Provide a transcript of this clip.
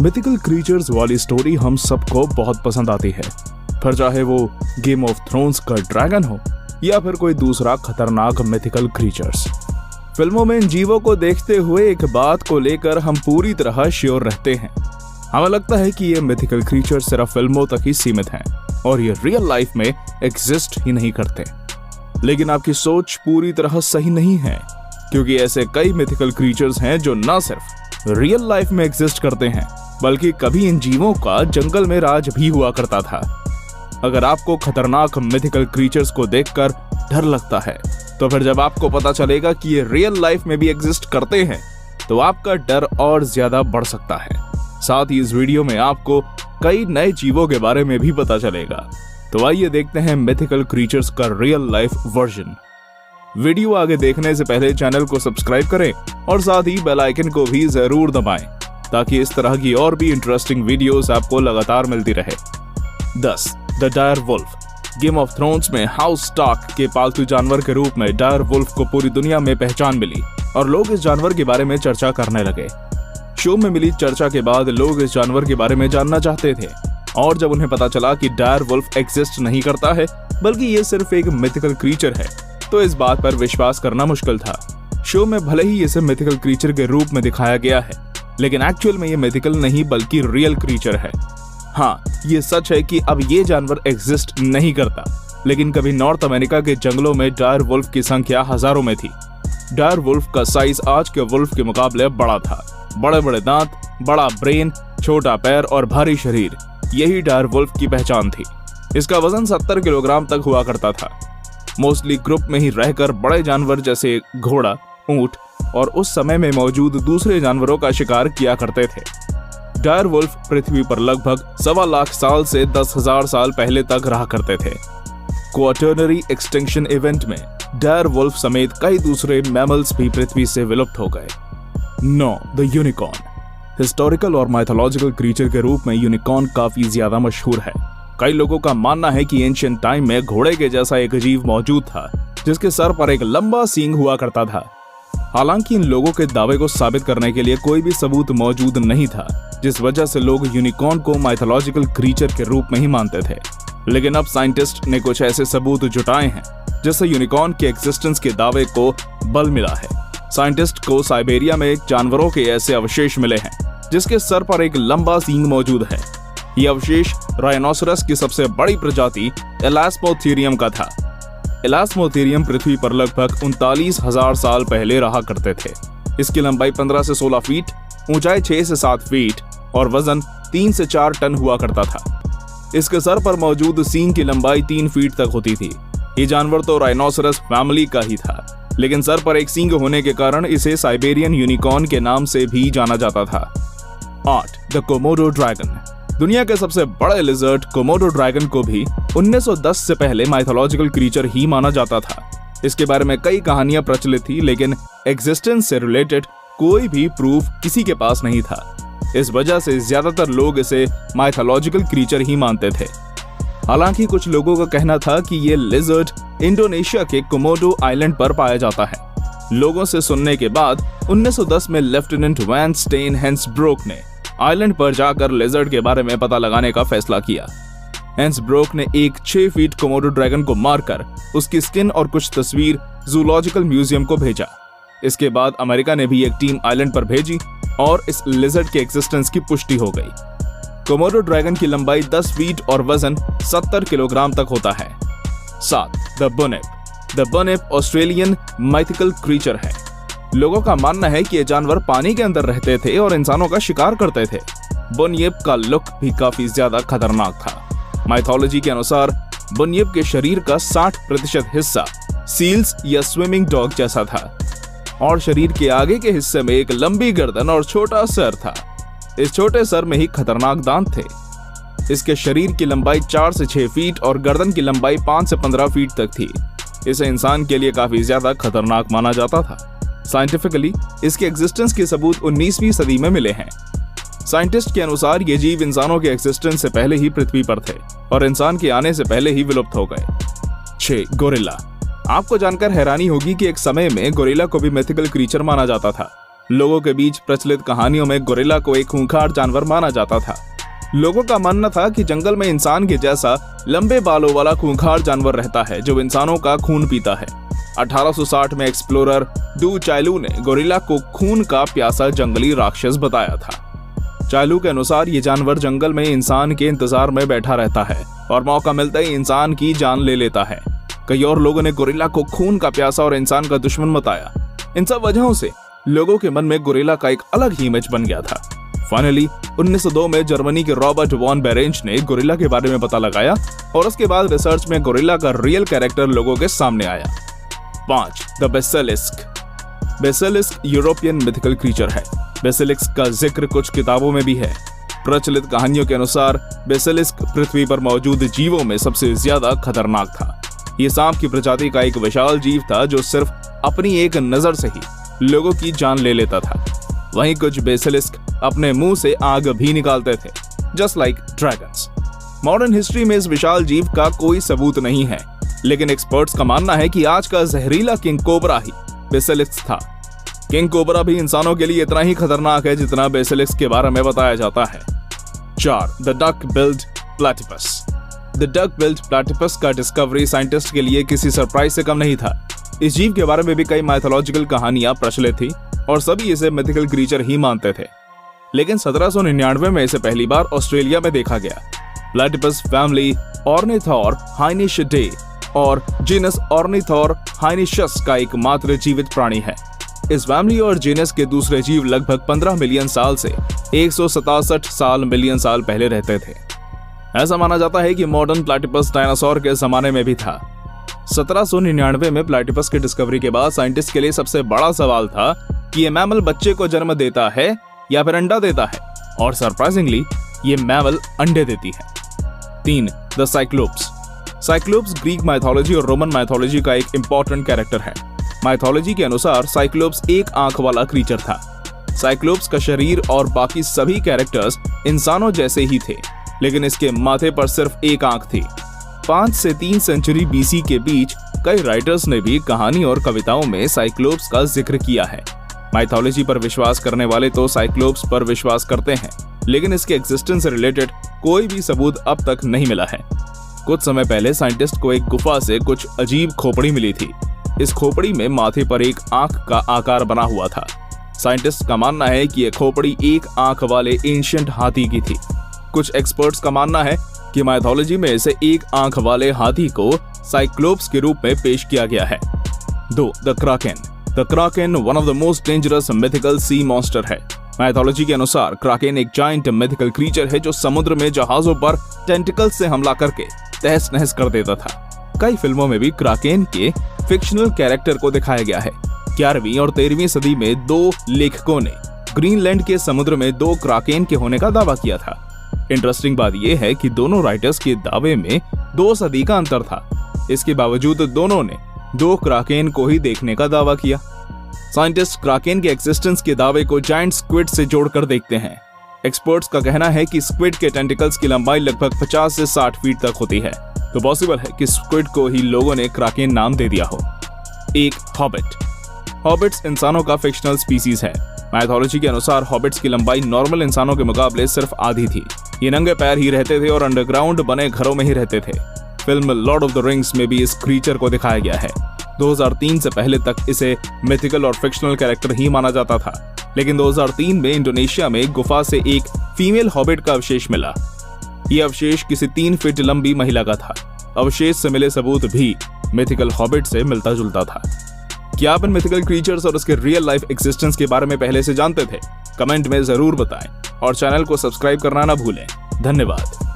Mythical creatures वाली story हम सबको बहुत पसंद आती है, फिर चाहे वो गेम ऑफ थ्रोन्स का ड्रैगन हो या फिर कोई दूसरा खतरनाक मिथिकल क्रीचर्स। फिल्मों में इन जीवों को देखते हुए एक बात को लेकर हम पूरी तरह श्योर रहते हैं। हमें लगता है कि ये मिथिकल क्रीचर्स सिर्फ फिल्मों तक ही सीमित हैं और ये रियल लाइफ में एग्जिस्ट ही नहीं करते। लेकिन आपकी सोच पूरी तरह सही नहीं है, क्योंकि ऐसे कई मिथिकल क्रीचर्स हैं जो न सिर्फ रियल लाइफ में एग्जिस्ट करते हैं, बल्कि कभी इन जीवों का जंगल में राज भी हुआ करता था। अगर आपको खतरनाक मिथिकल क्रीचर्स को देखकर डर लगता है, तो फिर जब आपको पता चलेगा कि ये रियल लाइफ में भी एग्जिस्ट करते हैं, तो आपका डर और ज्यादा बढ़ सकता है। साथ ही इस वीडियो में आपको कई नए जीवों के बारे में भी पता चलेगा। तो आइए देखते हैं मिथिकल क्रीचर्स का रियल लाइफ वर्जन। वीडियो आगे देखने से पहले चैनल को सब्सक्राइब करें और साथ ही बेल आइकन को भी जरूर दबाएं, ताकि इस तरह की और भी इंटरेस्टिंग वीडियोस आपको लगातार मिलती रहे। 10. The dire wolf. Game of Thrones में हाउस स्टार्क के पालतू जानवर के रूप में डायर वुल्फ को पूरी दुनिया में पहचान मिली और लोग इस जानवर के बारे में चर्चा करने लगे। शो में मिली चर्चा के बाद लोग इस जानवर के बारे में जानना चाहते थे, और जब उन्हें पता चला कि डायर वुल्फ एग्जिस्ट नहीं करता है बल्कि ये सिर्फ एक मिथिकल क्रीचर है, तो इस बात पर विश्वास करना मुश्किल था। शो में भले ही इसे मिथिकल क्रीचर के रूप में दिखाया गया है, लेकिन एक्चुअल में ये मिथिकल नहीं बल्कि रियल क्रीचर है। हाँ, ये सच है कि अब ये जानवर एग्जिस्ट नहीं करता, लेकिन कभी नॉर्थ अमेरिका के जंगलों में डायर वुल्फ की संख्या हजारों में थी। डायर वुल्फ का साइज आज के वुल्फ के मुकाबले बड़ा था। बड़े बड़े दांत, बड़ा ब्रेन, छोटा पैर और भारी शरीर, यही डायर वुल्फ की पहचान थी। इसका वजन 70 किलोग्राम तक हुआ करता था। मोस्टली ग्रुप में ही रहकर बड़े जानवर जैसे घोड़ा, ऊंट और उस समय में मौजूद दूसरे जानवरों का शिकार किया करते थे। डायर वुल्फ पृथ्वी पर लगभग 1.25 लाख साल से 10,000 साल पहले तक रहा करते थे। क्वाटर्नरी एक्सटिंक्शन इवेंट में डायर वुल्फ समेत कई दूसरे मैमल्स भी पृथ्वी से विलुप्त हो गए। 9. The unicorn. हिस्टोरिकल और माइथोलॉजिकल क्रीचर के रूप में यूनिकॉर्न काफी ज्यादा मशहूर है। कई लोगों का मानना है कि एंशिएंट टाइम में घोड़े के जैसा एक जीव मौजूद था, जिसके सर पर एक लंबा सींग हुआ करता था। हालांकि इन लोगों के दावे को साबित करने के लिए कोई भी सबूत मौजूद नहीं था, जिस वजह से लोग यूनिकॉर्न को माइथोलॉजिकल क्रीचर के रूप में ही मानते थे। लेकिन अब साइंटिस्ट ने कुछ ऐसे सबूत जुटाए हैं जिससे यूनिकॉर्न के एग्जिस्टेंस के दावे को बल मिला है। साइंटिस्ट को साइबेरिया में जानवरों के ऐसे अवशेष मिले हैं जिसके सर पर एक लंबा सींग मौजूद है। ये अवशेष राइनोसरस की सबसे बड़ी प्रजाति एलास्मोथेरियम का था। एलास्मोथेरियम पृथ्वी पर लगभग 39,000 साल पहले रहा करते थे। इसकी लंबाई 15 से 16 फीट, ऊंचाई 6 से 7 फीट और वजन 3 से 4 टन हुआ करता था। इसके सर पर मौजूद सींग की लंबाई 3 फीट तक होती थी। ये जानवर तो राइनोसरस फैमिली का ही था, लेकिन सर पर एक सींग होने के कारण इसे साइबेरियन यूनिकॉर्न के नाम से भी जाना जाता था। 8. The Komodo dragon. दुनिया के सबसे बड़े लिजर्ड कोमोडो ड्रैगन को भी 1910 से पहले माइथोलॉजिकल क्रीचर ही माना जाता था। इसके बारे में कई कहानियां प्रचलित थी, लेकिन एग्जिस्टेंस से रिलेटेड कोई भी प्रूफ किसी के पास नहीं था। इस वजह से ज्यादातर लोग इसे माइथोलॉजिकल क्रीचर ही मानते थे। हालांकि कुछ लोगों का कहना था कि ये लिजर्ड इंडोनेशिया के कोमोडो आइलैंड पर पाया जाता है। लोगों से सुनने के बाद 1910 में लेफ्टिनेंट वैन स्टेन हेंसब्रोक ने आइलैंड पर जाकर लिजर्ड के बारे में पता लगाने का फैसला किया। हेंसब्रोक ने एक 6 फीट कोमोडो ड्रैगन को मारकर उसकी स्किन और कुछ तस्वीर जूलॉजिकल म्यूजियम को भेजा। इसके बाद अमेरिका ने भी एक टीम आइलैंड पर भेजी और इस लिजर्ड के एग्जिस्टेंस की पुष्टि हो गई। कोमोडो ड्रैगन की लंबाई 10 फीट और वजन 70 किलोग्राम तक होता है। 7. The bunyip. The bunyip Australian mythical creature है। लोगों का मानना है कि ये जानवर पानी के अंदर रहते थे और इंसानों का शिकार करते थे। बुनयेप का लुक भी काफी ज्यादा खतरनाक था। माइथोलॉजी के अनुसार बुनयेप के शरीर का 60% हिस्सा सील्स या स्विमिंग डॉग जैसा था और शरीर के आगे के हिस्से में एक लंबी गर्दन और छोटा सर था। इस छोटे सर में ही खतरनाक दांत थे। इसके शरीर की लंबाई 4 से 6 फीट और गर्दन की लंबाई 5 से 15 फीट तक थी। इसे इंसान के लिए काफी ज्यादा खतरनाक माना जाता था। साइंटिफिकली इसके एग्जिस्टेंस के सबूत 19वीं सदी में मिले हैं। साइंटिस्ट के अनुसार ये जीव इंसानों के एग्जिस्टेंस से पहले ही पृथ्वी पर थे और इंसान के आने से पहले ही विलुप्त हो गए। 6. गोरिल्ला। आपको जानकर हैरानी होगी कि एक समय में गोरिल्ला को भी मिथिकल क्रीचर माना जाता था। लोगों के बीच प्रचलित कहानियों में गोरिल्ला को एक खूंखार जानवर माना जाता था। लोगों का मानना था कि जंगल में इंसान के जैसा लंबे बालों वाला खूंखार जानवर रहता है जो इंसानों का खून पीता है। 1860 में एक्सप्लोरर डू चाइलू ने गोरिल्ला को खून का प्यासा जंगली राक्षस बताया था। चाइलू के अनुसार ये जानवर जंगल में इंसान के इंतजार में बैठा रहता है और मौका मिलते ही इंसान की जान ले लेता है। कई और लोगों ने गोरिल्ला को खून का प्यासा और इंसान का दुश्मन बताया। इन सब वजहों से लोगों के मन में गोरिल्ला का एक अलग ही इमेज बन गया था। फाइनली 1902 में जर्मनी के रॉबर्ट वॉन बेरेंच ने गोरिल्ला के बारे में पता लगाया और उसके बाद रिसर्च में गोरिल्ला का रियल कैरेक्टर लोगों के सामने आया। 5. The basilisk. Basilisk European mythical creature है। बेसिलिस्क का जिक्र कुछ किताबों में भी है। प्रचलित कहानियों के अनुसार बेसिलिस्क पृथ्वी पर मौजूद जीवों में सबसे ज्यादा खतरनाक था। ये सांप की प्रजाति का एक विशाल जीव था जो सिर्फ अपनी एक नजर से ही लोगों की जान ले लेता था। वहीं कुछ बेसिलिस्क अपने मुंह से आग भी निकालते थे, just like dragons. Modern history में इस विशाल जीव का कोई सबूत नहीं है, लेकिन एक्सपर्ट्स का मानना है कि आज का जहरीला किंग कोबरा ही बेसिलिस्क था। किंग कोबरा भी इंसानों के लिए इतना ही खतरनाक है जितना बेसिलिस्क के बारे में बताया जाता है। 4. The duck billed platypus. The duck billed platypus का डिस्कवरी साइंटिस्ट के लिए किसी सरप्राइज से कम नहीं था। इस जीव के बारे में भी कई माइथोलॉजिकल कहानियां प्रचलित थी और सभी इसे मिथिकल क्रीचर ही मानते थे, लेकिन 1799 में इसे पहली बार ऑस्ट्रेलिया में देखा गया। प्लैटिपस फैमिली ऑर्निथोर हाइनिशिडे और जीनस ऑर्निथोर हाइनिशस का एकमात्र जीवित प्राणी है। इस फैमिली और जीनस के दूसरे जीव लगभग 15 मिलियन साल से 167 मिलियन साल पहले रहते थे। ऐसा माना जाता है कि मॉडर्न प्लैटिपस डायनासोर के जमाने में भी था। 1799 में प्लैटिपस की डिस्कवरी के बाद साइंटिस्ट के लिए सबसे बड़ा सवाल था कि ये मैमल बच्चे को जन्म देता है या फिर अंडा देता है, और सरप्राइजिंगली ये मैमल अंडे देती है। 3. The cyclops. Cyclops Greek mythology और रोमन माइथोलॉजी का एक इंपॉर्टेंट कैरेक्टर है। माइथोलॉजी के अनुसार साइक्लोप्स एक आंख वाला क्रीचर था। साइक्लोप्स का शरीर और बाकी सभी कैरेक्टर्स इंसानों जैसे ही थे, लेकिन इसके माथे पर सिर्फ एक आंख थी। 5 से 3 सेंचुरी बीसी के बीच कई राइटर्स ने भी कहानी और कविताओं में साइक्लोप्स का जिक्र किया है। माइथोलॉजी पर विश्वास करने वाले तो साइक्लोप्स पर विश्वास करते हैं, लेकिन इसके एग्जिस्टेंस से रिलेटेड कोई भी सबूत अब तक नहीं मिला है। कुछ समय पहले साइंटिस्ट को एक गुफा से कुछ अजीब खोपड़ी मिली थी। इस खोपड़ी में माथे पर एक आंख का आकार बना हुआ था। साइंटिस्ट का मानना है कि यह खोपड़ी एक आंख वाले एंशिएंट हाथी की थी। कुछ एक्सपर्ट्स का मानना है कि माइथोलॉजी में इसे एक आंख वाले हाथी को साइक्लोप्स के रूप में पेश किया गया है। 2. The Kraken. The Kraken one of the most dangerous mythical sea monster है। माइथोलॉजी के अनुसार क्राकेन एक जायंट मिथिकल क्रीचर है जो समुद्र में जहाजों पर टेंटिकल्स से हमला करके तहस नहस कर देता था। कई फिल्मों में भी क्राकेन के फिक्शनल कैरेक्टर को दिखाया गया है। 11वीं और 13वीं सदी में 2 लेखकों ने ग्रीनलैंड के समुद्र में 2 क्राकेन के होने का दावा किया था। इंटरेस्टिंग बात यह है कि दोनों राइटर्स के दावे में 2 सदी का अंतर था। इसके बावजूद दोनों ने 2 क्राकेन को ही देखने का दावा किया। साइंटिस्ट क्राकेन के एक्सिस्टेंस के दावे को जायंट स्क्विड से जोड़कर देखते हैं। एक्सपर्ट्स का कहना है कि स्क्विड के टेंटिकल्स की लंबाई लगभग 50 से 60 फीट तक होती है, तो पॉसिबल है कि स्क्विड को ही लोगों ने क्राकेन नाम दे दिया हो। 1. हॉबिट। हॉबिट्स इंसानों का फिक्शनल स्पीसीज है। माइथोलॉजी के अनुसार हॉबिट्स की लंबाई नॉर्मल इंसानों के मुकाबले सिर्फ आधी थी। ये नंगे पैर ही रहते थे और अंडरग्राउंड बने घरों में ही रहते थे। Film Lord of the rings में भी इस क्रीचर को दिखाया गया है। 2003 से पहले तक इसे मिथिकल और फिक्शनल कैरेक्टर ही माना जाता था, लेकिन 2003 में इंडोनेशिया में गुफा से एक फीमेल हॉबिट का अवशेष मिला। ये अवशेष किसी 3 फीट लंबी महिला का था। अवशेष से मिले सबूत भी मिथिकल हॉबिट से मिलता जुलता था। क्या आप इन मिथिकल क्रीचर्स और उसके रियल लाइफ एग्जिस्टेंस के बारे में पहले से जानते थे? कमेंट में जरूर बताएं और चैनल को सब्सक्राइब करना ना भूलें। धन्यवाद।